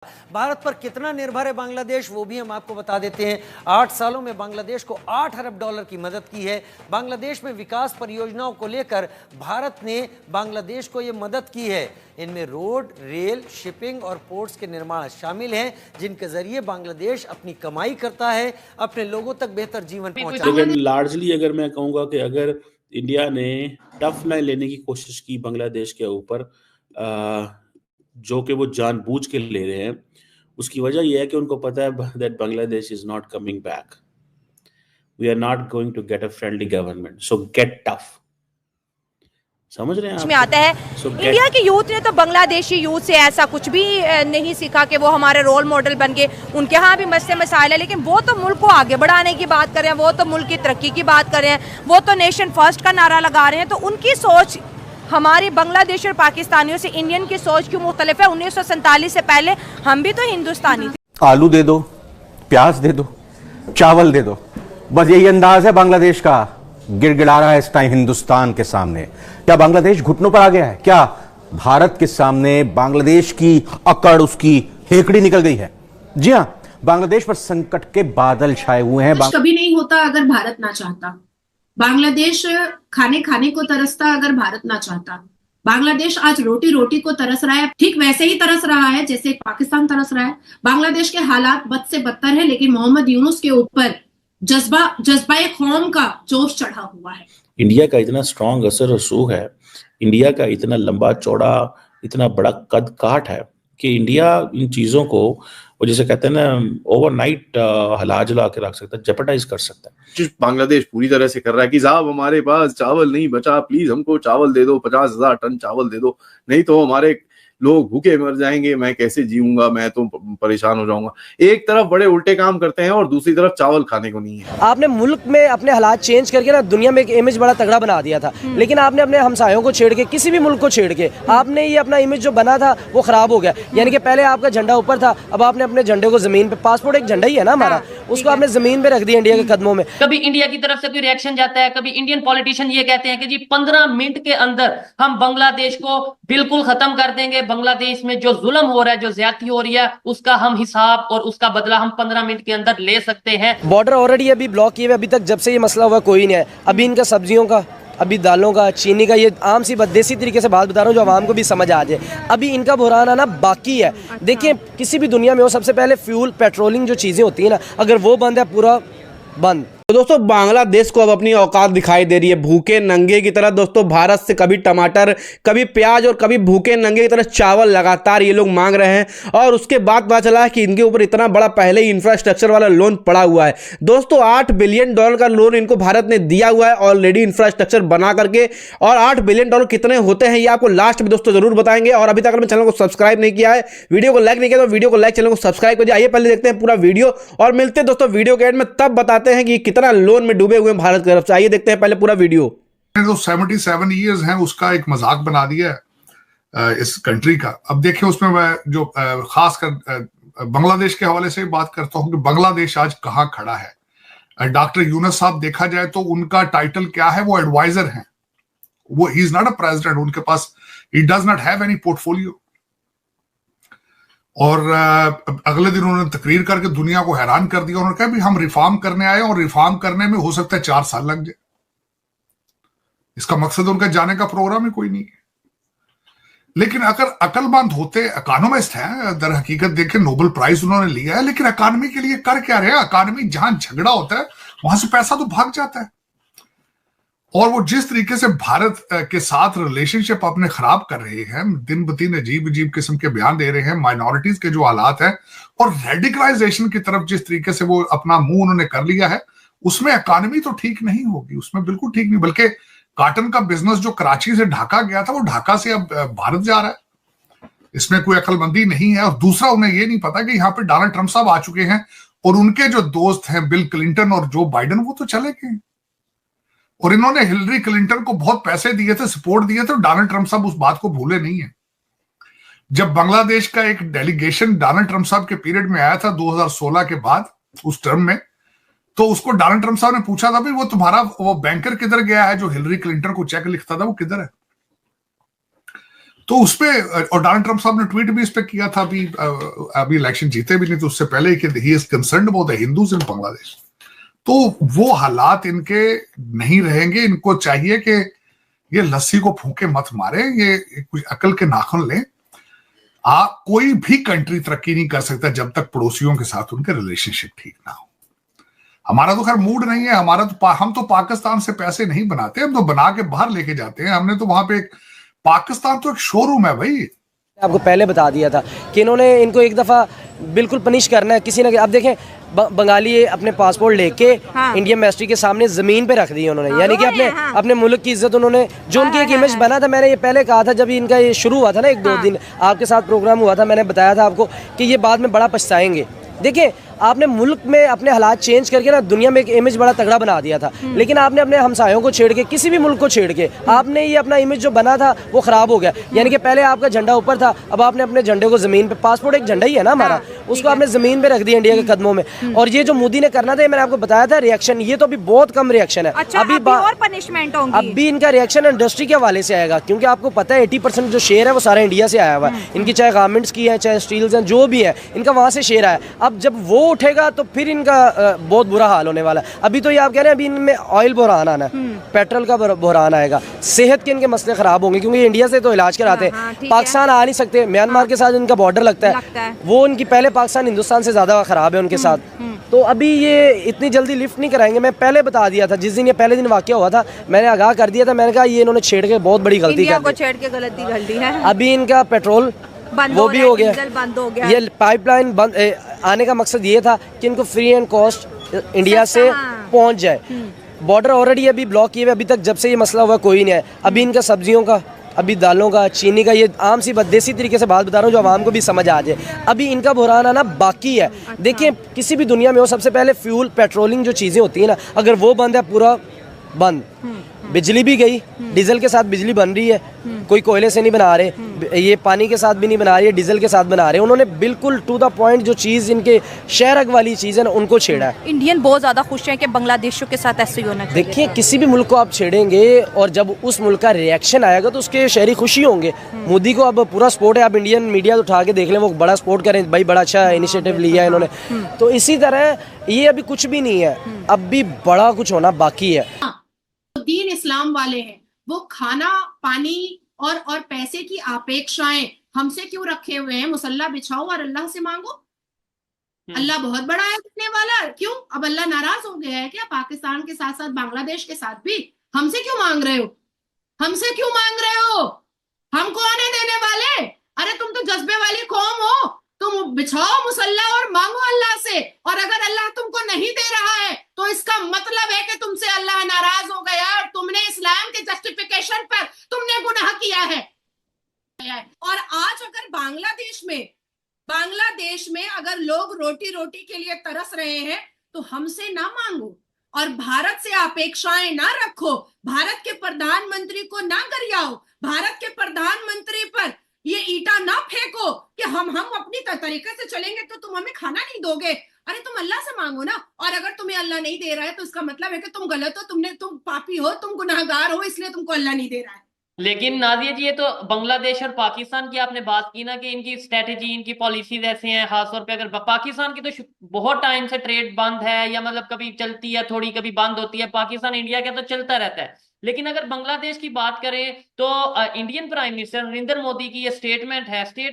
भारत पर कितना निर्भर है बांग्लादेश, वो भी हम आपको बता देते हैं। 8 सालों में बांग्लादेश को 8 अरब डॉलर की मदद की है। बांग्लादेश में विकास परियोजनाओं को लेकर भारत ने बांग्लादेश को ये मदद की है। इनमें रोड, रेल, शिपिंग और पोर्ट्स के निर्माण शामिल हैं, जिनके जरिए बांग्लादेश अपनी कमाई करता है, अपने लोगों तक बेहतर जीवन पहुंचाता है। लार्जली अगर मैं कहूँगा कि अगर इंडिया ने टफ लाइन लेने की कोशिश की बांग्लादेश के ऊपर, जो कि वो जानबूझ के ले रहे हैं, उसकी वजह यह है कि उनको पता है that Bangladesh is not coming back, we are not going to get a friendly government, so get tough. समझ रहे हैं में आता है इंडिया के यूथ ने तो बांग्लादेशी यूथ से ऐसा कुछ भी नहीं सीखा कि वो हमारे रोल मॉडल बन गए। उनके यहाँ भी मसले मसाइल है, लेकिन वो तो मुल्क को आगे बढ़ाने की बात कर रहे हैं, वो तो मुल्क की तरक्की की बात कर रहे हैं, वो तो नेशन फर्स्ट का नारा लगा रहे हैं। तो उनकी सोच हमारी बांग्लादेश और पाकिस्तानियों से, इंडियन की सोच क्यों मुख्तलिफ है? 1947 से पहले हम भी तो हिंदुस्तानी थे। आलू दे दो, प्याज दे दो, चावल दे दो, बस यही अंदाज है बांग्लादेश का। गिड़गिड़ा रहा है इस टाइम हिंदुस्तान के सामने। क्या बांग्लादेश घुटनों पर आ गया है? क्या भारत के सामने बांग्लादेश की अकड़, उसकी हेकड़ी निकल गई है? जी हां, बांग्लादेश पर संकट के बादल छाए हुए हैं। कभी नहीं होता अगर भारत ना चाहता। बांग्लादेश खाने खाने को तरसता अगर भारत ना चाहता। बांग्लादेश आज रोटी रोटी को तरस रहा है, ठीक वैसे ही तरस रहा है जैसे पाकिस्तान तरस रहा है। बांग्लादेश के हालात बद से बदतर है, लेकिन मोहम्मद यूनुस के ऊपर जज्बा कौम का जोश चढ़ा हुआ है। इंडिया का इतना स्ट्रॉन्ग असर रसूख है, इंडिया का इतना लंबा चौड़ा, इतना बड़ा कद काठ है कि इंडिया इन चीजों को, वो जैसे कहते हैं ना, ओवरनाइट हिला जुला के रख सकता है, जेपटाइज कर सकता है। बांग्लादेश पूरी तरह से कर रहा है कि साहब हमारे पास चावल नहीं बचा, प्लीज हमको चावल दे दो, 50,000 टन चावल दे दो, नहीं तो हमारे लोग भूखे मर जाएंगे, मैं कैसे जीऊंगा, मैं तो परेशान हो जाऊंगा। एक तरफ बड़े उल्टे काम करते हैं और दूसरी तरफ चावल खाने को नहीं है। आपने मुल्क में अपने हालात चेंज करके ना दुनिया में एक इमेज बड़ा तगड़ा बना दिया था, लेकिन आपने अपने हमसायों को छेड़ के, किसी भी मुल्क को छेड़ के, आपने ये अपना इमेज जो बना था वो खराब हो गया। यानी कि पहले आपका झंडा ऊपर था, अब आपने अपने झंडे को जमीन पे, पासपोर्ट एक झंडा ही है ना हमारा, उसको आपने जमीन पे रख दिया इंडिया के कदमों में। कभी इंडिया की तरफ से कोई रिएक्शन जाता है, कभी इंडियन पॉलिटिशियन ये कहते हैं कि जी 15 मिनट के अंदर हम बांग्लादेश को बिल्कुल खत्म कर देंगे, बांग्लादेश में जो जुल्म हो रहा है, जो ज्यादती हो रही है, उसका हम हिसाब और उसका बदला हम 15 मिनट के अंदर ले सकते हैं। बॉर्डर ऑलरेडी अभी ब्लॉक किए हुए, अभी तक जब से ये मसला हुआ कोई नहीं है। अभी इनका सब्जियों का, अभी दालों का, चीनी का, ये आम सी देसी तरीके से बात बता रहा हूँ जो आवाम को भी समझ आ जाए। अभी इनका बुहरान आना बाकी है। देखिए किसी भी दुनिया में हो, सबसे पहले फ्यूल, पेट्रोलिंग जो चीज़ें होती है ना, अगर वो बंद है, पूरा बंद। तो दोस्तों बांग्लादेश को अब अपनी औकात दिखाई दे रही है, भूखे नंगे की तरह। दोस्तों भारत से कभी टमाटर, कभी प्याज और कभी भूखे नंगे की तरह चावल लगातार ये लोग मांग रहे हैं। और उसके बाद पता चला है कि इनके ऊपर इतना बड़ा पहले ही इंफ्रास्ट्रक्चर वाला लोन पड़ा हुआ है। दोस्तों 8 बिलियन डॉलर का लोन इनको भारत ने दिया हुआ है ऑलरेडी इंफ्रास्ट्रक्चर बना करके। और 8 बिलियन डॉलर कितने होते हैं ये आपको लास्ट में दोस्तों जरूर बताएंगे। और अभी तक अगर चैनल को सब्सक्राइब नहीं किया है, वीडियो को लाइक नहीं किया तो वीडियो को लाइक, चैनल को सब्सक्राइब कर दिया। आइए पहले देखते हैं पूरा वीडियो और मिलते हैं दोस्तों वीडियो के एंड में, तब बताते हैं कि कितना लोन में डूबे हुए भारत की तरफ से। आइए देखते हैं पहले पूरा वीडियो। जो 77 ईयर्स हैं उसका एक मजाक बना दिया है इस कंट्री का। अब देखिए उसमें मैं जो खासकर बांग्लादेश के हवाले से बात करता हूं कि बांग्लादेश आज कहां खड़ा है। डॉक्टर यूनुस साहब देखा जाए तो उनका टाइटल क्या है, वो एडवाइजर हैं, वो he is not a president. उनके पास he does not have any portfolio. और अगले दिन उन्होंने तकरीर करके दुनिया को हैरान कर दिया। उन्होंने कहा भी हम रिफॉर्म करने आए और रिफॉर्म करने में हो सकता है 4 साल लग जाए। इसका मकसद उनका जाने का प्रोग्राम ही कोई नहीं है। लेकिन अगर अकलमंद होते, इकोनॉमिस्ट हैं दर हकीकत, देखे नोबेल प्राइज उन्होंने लिया है, लेकिन इकोनॉमी के लिए कर क्या रहे हैं? इकोनॉमी जहां झगड़ा होता है वहां से पैसा तो भाग जाता है। और वो जिस तरीके से भारत के साथ रिलेशनशिप अपने खराब कर रहे हैं, दिन ब दिन अजीब अजीब किस्म के बयान दे रहे हैं, माइनॉरिटीज के जो हालात हैं और रेडिकलाइजेशन की तरफ जिस तरीके से वो अपना मुंह उन्होंने कर लिया है, उसमें इकोनॉमी तो ठीक नहीं होगी, उसमें बिल्कुल ठीक नहीं। बल्कि कॉटन का बिजनेस जो कराची से ढाका गया था, वो ढाका से अब भारत जा रहा है। इसमें कोई अकलमंदी नहीं है। और दूसरा, उन्हें ये नहीं पता कि यहाँ पे डोनाल्ड ट्रंप साहब आ चुके हैं और उनके जो दोस्त हैं बिल क्लिंटन और जो बाइडन, वो तो चले गए और इन्होंने हिलरी क्लिंटन को बहुत पैसे दिए थे, सपोर्ट दिए थे। डोनाल्ड ट्रंप साहब उस बात को भूले नहीं है। जब बांग्लादेश का एक डेलीगेशन डोनाल्ड ट्रंप साहब के पीरियड में आया था 2016 के बाद, उस टर्म में, तो उसको डोनाल्ड ट्रंप साहब ने पूछा था, भाई वो तुम्हारा वो बैंकर किधर गया है जो हिलरी क्लिंटन को चेक लिखता था, वो किधर है? तो उसपे, और डोनाल्ड ट्रंप साहब ने ट्वीट भी इस पे किया था अभी इलेक्शन जीते भी नहीं तो उससे पहले कि he is concerned about the Hindus in Bangladesh. तो वो हालात इनके नहीं रहेंगे। इनको चाहिए कि ये लस्सी को फूंके मत मारे, ये कुछ अकल के नाखून लें। कोई भी कंट्री तरक्की नहीं कर सकता जब तक पड़ोसियों के साथ उनके रिलेशनशिप ठीक ना हो। हमारा तो खैर मूड नहीं है, हम तो पाकिस्तान से पैसे नहीं बनाते, हम तो बना के बाहर लेके जाते हैं। हमने तो वहां पे पाकिस्तान तो एक शोरूम है भाई। आपको पहले बता दिया था कि इन्होंने इनको एक दफ़ा बिल्कुल पनिश करना है किसी ना। अब देखें बंगाली अपने पासपोर्ट लेके इंडियन मिनिस्ट्री के सामने ज़मीन पे रख दी उन्होंने, यानी कि अपने मुल्क की इज्जत उन्होंने, जो उनकी एक इमेज बना था। मैंने ये पहले कहा था जब इनका ये शुरू हुआ था ना, 1-2 दिन आपके साथ प्रोग्राम हुआ था, मैंने बताया था आपको कि ये बाद में बड़ा पछताएंगे। देखिए आपने मुल्क में अपने हालात चेंज करके ना दुनिया में एक इमेज बड़ा तगड़ा बना दिया था, लेकिन आपने अपने हमसायों को छेड़ के, किसी भी मुल्क को छेड़ के आपने ये अपना इमेज जो बना था वो ख़राब हो गया। यानी कि पहले आपका झंडा ऊपर था, अब आपने अपने झंडे को ज़मीन पे, पासपोर्ट एक झंडा ही है ना हमारा, उसको आपने ज़मीन पे रख दिया इंडिया के कदमों में। और ये जो मोदी ने करना था, मैंने आपको बताया था रिएक्शन, ये तो अभी बहुत कम रिएक्शन है। अभी और पनिशमेंट होंगी। अभी इनका रिएक्शन इंडस्ट्री के हवाले से आएगा, क्योंकि आपको पता है 80% जो शेयर है वो सारा इंडिया से आया हुआ है। इनकी चाहे गारमेंट्स की है, चाहे स्टील्स हैं, जो भी है इनका वहाँ से शेयर आया। अब जब वो उठेगा तो फिर इनका बहुत बुरा हाल होने वाला है। अभी तो ये आप कह रहे हैं अभी इनमें ऑयल बहरान आना है, पेट्रोल का बहरान आएगा, सेहत के इनके मसले खराब होंगे, क्योंकि इंडिया से तो इलाज कराते हैं, पाकिस्तान आ नहीं सकते, म्यांमार के साथ इनका बॉर्डर लगता है, वो उनकी पहले पाकिस्तान हिंदुस्तान से ज़्यादा ख़राब है उनके साथ। तो अभी ये इतनी जल्दी लिफ्ट नहीं कराएंगे। मैं पहले बता दिया था, जिस दिन ये पहले दिन वाक़या हुआ था मैंने आगाह कर दिया था, मैंने कहा ये इन्होंने छेड़ के बहुत बड़ी गलती कर दी है। अभी इनका पेट्रोल वो भी हो गया, बंद हो गया। ये पाइपलाइन बंद आने का मकसद ये था कि इनको फ्री एंड कॉस्ट इंडिया से पहुंच जाए। बॉर्डर ऑलरेडी अभी ब्लॉक किए हुए, अभी तक जब से ये मसला हुआ कोई नहीं है। अभी इनका सब्जियों का, अभी दालों का, चीनी का, ये आम सी देसी तरीके से बात बता रहा हूँ जो आवाम को भी समझ आ जाए। अभी इनका बहरान आना बाकी है। देखिए किसी भी दुनिया में हो, सबसे पहले फ्यूल, पेट्रोलिंग जो चीज़ें होती है ना, अगर वो बंद है, पूरा बंद, बिजली भी गई, डीजल के साथ बिजली बन रही है, कोई कोयले से नहीं बना रहे, ये पानी के साथ भी नहीं बना रही है, डीजल के साथ बना रहे हैं। उन्होंने बिल्कुल टू द पॉइंट जो चीज़ इनके शहरक वाली चीज़ है ना, उनको छेड़ा है। इंडियन बहुत ज़्यादा खुश हैं कि बांग्लादेशियों के साथ ऐसे ही होना चाहिए। देखिए किसी भी मुल्क को आप छेड़ेंगे और जब उस मुल्क का रिएक्शन आएगा तो उसके शहरी खुशी होंगे। मोदी को अब पूरा सपोर्ट है, आप इंडियन मीडिया उठा के देख लें, वो बड़ा सपोर्ट करें, भाई बड़ा अच्छा इनिशिएटिव लिया है इन्होंने। तो इसी तरह ये अभी कुछ भी नहीं है, अब भी बड़ा कुछ होना बाकी है। दीन इस्लाम वाले हैं, वो खाना पानी और पैसे की अपेक्षाएं हमसे क्यों रखे हुए हैं? मुसल्ला बिछाओ और अल्लाह से मांगो। अल्लाह बहुत बड़ा है देने वाला। क्यों अब अल्लाह नाराज हो गया है क्या? पाकिस्तान के साथ साथ बांग्लादेश के साथ भी हमसे क्यों मांग रहे हो? हमसे क्यों मांग रहे हो? हम कौन है देने वाले? अरे तुम तो जज्बे वाली कौम हो, तुम बिछाओ मुसल्ला और मांगो अल्लाह से। और अगर अल्लाह तुमको नहीं दे रहा है तो इसका मतलब है कि तुमसे अल्लाह नाराज हो गया और तुमने इस्लाम के जस्टिफिकेशन पर तुमने गुनाह किया है। और आज अगर बांग्लादेश में अगर लोग रोटी रोटी के लिए तरस रहे हैं तो हमसे ना मांगो और भारत से अपेक्षाएं ना रखो, भारत के प्रधानमंत्री को ना गरियाओ, भारत के प्रधानमंत्री पर ये ईटा ना फेंको कि हम अपनी तरीके से चलेंगे तो तुम हमें खाना नहीं दोगे। अरे तुम अल्लाह से मांगो ना। और अगर तुम्हें अल्लाह नहीं दे रहा है तो इसका मतलब है कि तुम गलत हो, तुम पापी हो, तुम गुनाहगार हो, इसलिए तुमको अल्लाह नहीं दे रहा है। लेकिन नादिया जी, ये तो बांग्लादेश और पाकिस्तान की आपने बात की ना कि इनकी स्ट्रेटेजी, इनकी पॉलिसीज ऐसे हैं। खासतौर पे अगर पाकिस्तान की तो बहुत टाइम से ट्रेड बंद है, या मतलब कभी चलती है थोड़ी, कभी बंद होती है। पाकिस्तान इंडिया का तो चलता रहता है। लेकिन अगर बांग्लादेश की बात करें तो Indian prime minister Narendra Modi की ये स्टेटमेंट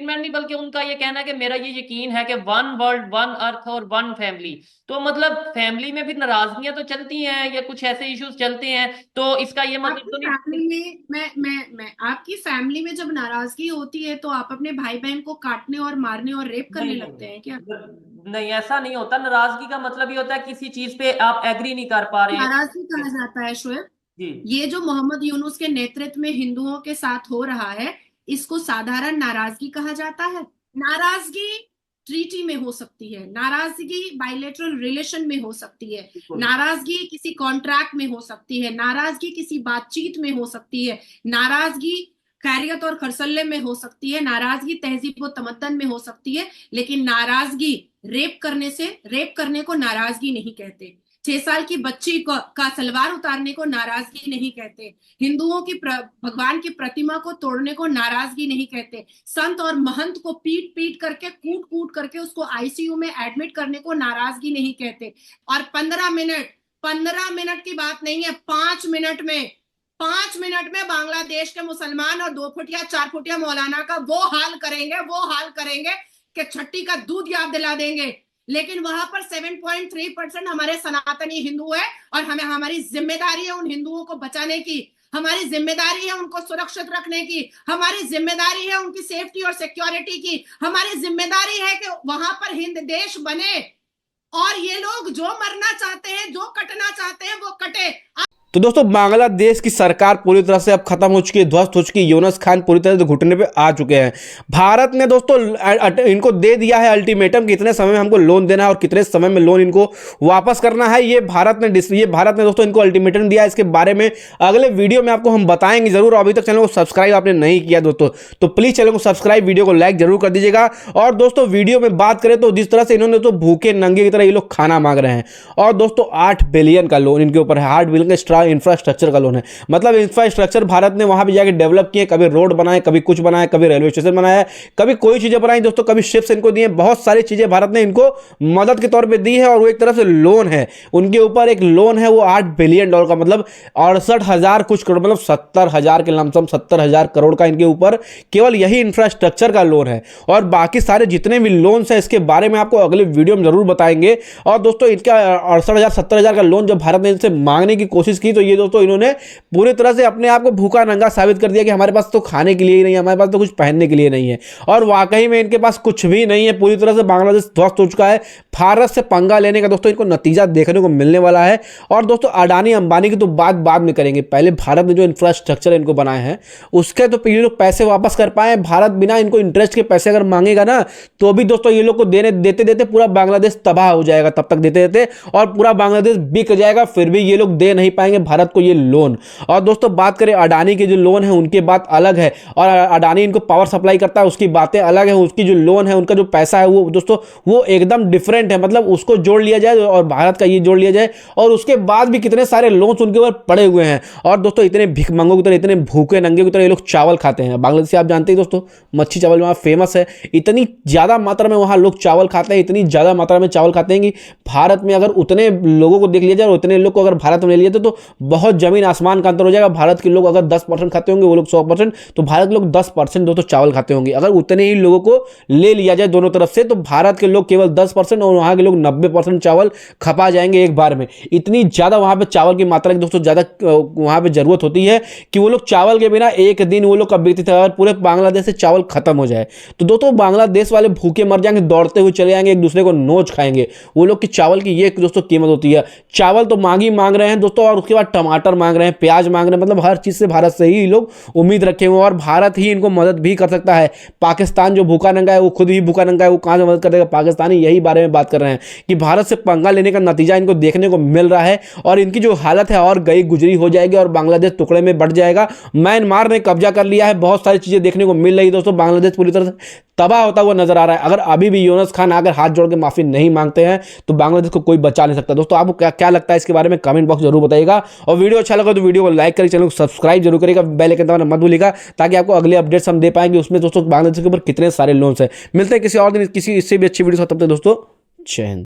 नहीं बल्कि उनका ये कहना है कि मेरा ये यकीन है कि वन वर्ल्ड, वन अर्थ और वन फैमिली। तो मतलब फैमिली में भी नाराजगियां तो चलती हैं या कुछ ऐसे इश्यूज चलते हैं, तो इसका ये मतलब तो नहीं। मैं आपकी फैमिली में जब नाराजगी होती है तो आप अपने भाई बहन को काटने और मारने और रेप करने लगते हैं क्या? नहीं, ऐसा नहीं होता। नाराजगी का मतलब ये होता है किसी चीज पे आप एग्री नहीं कर पा रहे। नाराजगी कहा जाता है शोएब, ये जो मोहम्मद यूनुस के नेतृत्व में हिंदुओं के साथ हो रहा है, इसको साधारण नाराजगी कहा जाता है। नाराजगी ट्रीटी में हो सकती है, नाराजगी बायलैटरल रिलेशन में हो सकती है, नाराजगी किसी कॉन्ट्रैक्ट में हो सकती है, नाराजगी किसी बातचीत में हो सकती है, नाराजगी खैरियत और खरसल्ले में हो सकती है, नाराजगी तहजीब व तमद्दन में हो सकती है। लेकिन नाराजगी रेप करने को नाराजगी नहीं कहते। 6 साल की बच्ची का सलवार उतारने को नाराजगी नहीं कहते, हिंदुओं की भगवान की प्रतिमा को तोड़ने को नाराजगी नहीं कहते, संत और महंत को पीट पीट करके कूट कूट करके उसको आईसीयू में एडमिट करने को नाराजगी नहीं कहते। और 15 मिनट की बात नहीं है, 5 मिनट में बांग्लादेश के मुसलमान और 2 फुटिया 4 फुटिया मौलाना का वो हाल करेंगे कि छठी का दूध याद दिला देंगे। लेकिन वहां पर 7.3% हमारे सनातनी हिंदू है और हमारी जिम्मेदारी है उन हिंदुओं को बचाने की, हमारी जिम्मेदारी है उनको सुरक्षित रखने की, हमारी जिम्मेदारी है उनकी सेफ्टी और सिक्योरिटी की, हमारी जिम्मेदारी है कि वहां पर हिंद देश बने और ये लोग जो मरना चाहते हैं, जो कटना चाहते हैं वो कटे। तो दोस्तों बांग्लादेश की सरकार पूरी तरह से अब खत्म हो चुकी है, ध्वस्त हो चुकी है। यूनुस खान पूरी तरह से घुटने पे आ चुके हैं। भारत ने दोस्तों इनको दे दिया है अल्टीमेटम कि कितने समय में हमको लोन देना है और कितने समय में लोन इनको वापस करना है। ये भारत ने दोस्तों इनको अल्टीमेटम दिया है। इसके बारे में अगले वीडियो में आपको हम बताएंगे जरूर। अभी तक चैनल को सब्सक्राइब आपने नहीं किया दोस्तों तो प्लीज चैनल को सब्सक्राइब, वीडियो को लाइक जरूर कर दीजिएगा। और दोस्तों वीडियो में बात करें तो जिस तरह से इन्होंने तो भूखे नंगे की तरह ये लोग खाना मांग रहे हैं और दोस्तों 8 बिलियन का लोन इनके ऊपर है, 8 बिलियन का इंफ्रास्ट्रक्चर का लोन है। मतलब इंफ्रास्ट्रक्चर भारत ने वहां पे जाके डेवलप किए, कभी रोड बनाए, कभी कुछ बनाए, कभी रेलवे स्टेशन बनाया, कभी कोई चीजें बनाई दोस्तों, कभी शिप्स इनको दिए, बहुत सारी चीजें भारत ने इनको मदद के तौर पे दी है। और वो एक तरह से लोन है उनके ऊपर, एक लोन है वो 8 बिलियन डॉलर का, मतलब 68,000 कुछ करोड़, मतलब 70,000 के लमसम 70,000 करोड़ का इनके ऊपर केवल यही इंफ्रास्ट्रक्चर का लोन है। और बाकी सारे जितने भी लोन्स हैं इसके बारे में आपको अगले वीडियो में जरूर बताएंगे। और दोस्तों इनका 68,000 70,000 का लोन जब भारत ने इनसे मांगने की कोशिश की तो ये दोस्तों इन्होंने पूरी तरह से अपने आप को भूखा नंगा साबित कर दिया कि हमारे पास तो खाने के लिए ही नहीं है, हमारे पास तो कुछ पहनने के लिए नहीं है। और वाकई में इनके पास कुछ भी नहीं है, पूरी तरह से बांग्लादेश ध्वस्त हो चुका है। भारत से पंगा लेने का दोस्तों इनको नतीजा देखने को मिलने वाला है। और दोस्तों अडानी अंबानी की तो बात बाद में करेंगे, पहले भारत ने जो इंफ्रास्ट्रक्चर इनको बनाए हैं उसके तो ये लोग पैसे वापस कर पाए। भारत बिना इनको इंटरेस्ट के पैसे अगर मांगेगा ना तो भी दोस्तों ये लोग को देते देते पूरा बांग्लादेश तबाह हो जाएगा, तब तक देते देते और पूरा बांग्लादेश बिक जाएगा, फिर भी ये लोग दे नहीं पाएंगे भारत को ये लोन। और दोस्तों बात करें अडानी के जो लोन है उनकी बात अलग है, और अडानी इनको पावर सप्लाई करता है उसकी बातें अलग है। उसकी जो लोन है उनका जो पैसा है वो दोस्तों वो एकदम डिफरेंट है, मतलब उसको जोड़ लिया जाए और भारत का ये जोड़ लिया जाए और उसके बाद भी कितने सारे लोन्स उनके ऊपर पड़े हुए हैं। और दोस्तों इतने भिखमंगों की तरह, इतने भूखे नंगे की तरह ये लोग चावल खाते हैं। बांग्लादेश आप जानते हैं दोस्तों मच्छी चावल वहाँ फेमस है, इतनी ज़्यादा मात्रा में वहाँ लोग चावल खाते हैं, इतनी ज़्यादा मात्रा में चावल खाते हैं कि भारत में अगर उतने लोगों को देख लिया जाए और उतने लोग को अगर भारत में ले लिया जाए तो बहुत जमीन आसमान का अंतर हो जाएगा। भारत के लोग अगर 10% खाते होंगे वो लोग 100%, तो भारत के लोग 10% दोस्तों चावल खाते होंगे। अगर उतने ही लोगों को ले लिया जाए दोनों तरफ से तो भारत के लोग केवल 10% और वहाँ के लोग 90% चावल खपा जाएंगे एक बार में। इतनी ज़्यादा वहाँ पे चावल की मात्रा की दोस्तों ज़्यादा वहाँ पे ज़रूरत होती है कि वो लोग चावल के बिना एक दिन वो लोग का बीतते थे। अगर पूरे बांग्लादेश से चावल खत्म हो जाए तो दोस्तों बांग्लादेश वाले भूखे मर जाएंगे, दौड़ते हुए चले जाएंगे, एक दूसरे को नोच खाएंगे। वो लोग की चावल की ये दोस्तों कीमत होती है। चावल तो मांग रहे हैं दोस्तों और उसके बाद टमाटर मांग रहे हैं, प्याज मांग रहे हैं, मतलब हर चीज़ से भारत से ही लोग उम्मीद रखे हुए और भारत ही इनको मदद भी कर सकता है। पाकिस्तान जो भूखा नंगा है वो खुद ही भूखा नंगा है, वो कहाँ से मदद कर देगा? पाकिस्तानी यही बारे में बात कर रहे हैं कि भारत से पंगा लेने का नतीजा इनको देखने को मिल रहा है और इनकी जो हालत है और गई गुजरी हो जाएगी और बांग्लादेश टुकड़े में बढ़ जाएगा। म्यांमार ने कब्जा कर लिया है, बहुत सारी चीजें देखने को मिल रही है दोस्तों। बांग्लादेश पूरी तरह से तबाह होता हुआ नजर आ रहा है। अगर अभी भी यूनुस खान अगर हाथ जोड़ के माफी नहीं मांगते हैं तो बांग्लादेश को कोई बचा नहीं सकता। दोस्तों आपको क्या लगता है इसके बारे में कमेंट बॉक्स जरूर बताइएगा और वीडियो अच्छा लगा तो वीडियो को लाइक करिए, चैनल को सब्सक्राइब जरूर करिएगा, बेल आइकन दबाना मत भूलिएगा ताकि आपको अगले अपडेट्स हम दे पाएंगे। उसमें दोस्तों बांग्लादेश के ऊपर कितने सारे लोन्स हैं। मिलते हैं किसी और दिन किसी इससे भी अच्छी वीडियो के साथ, तब तक दोस्तों जय हिंद।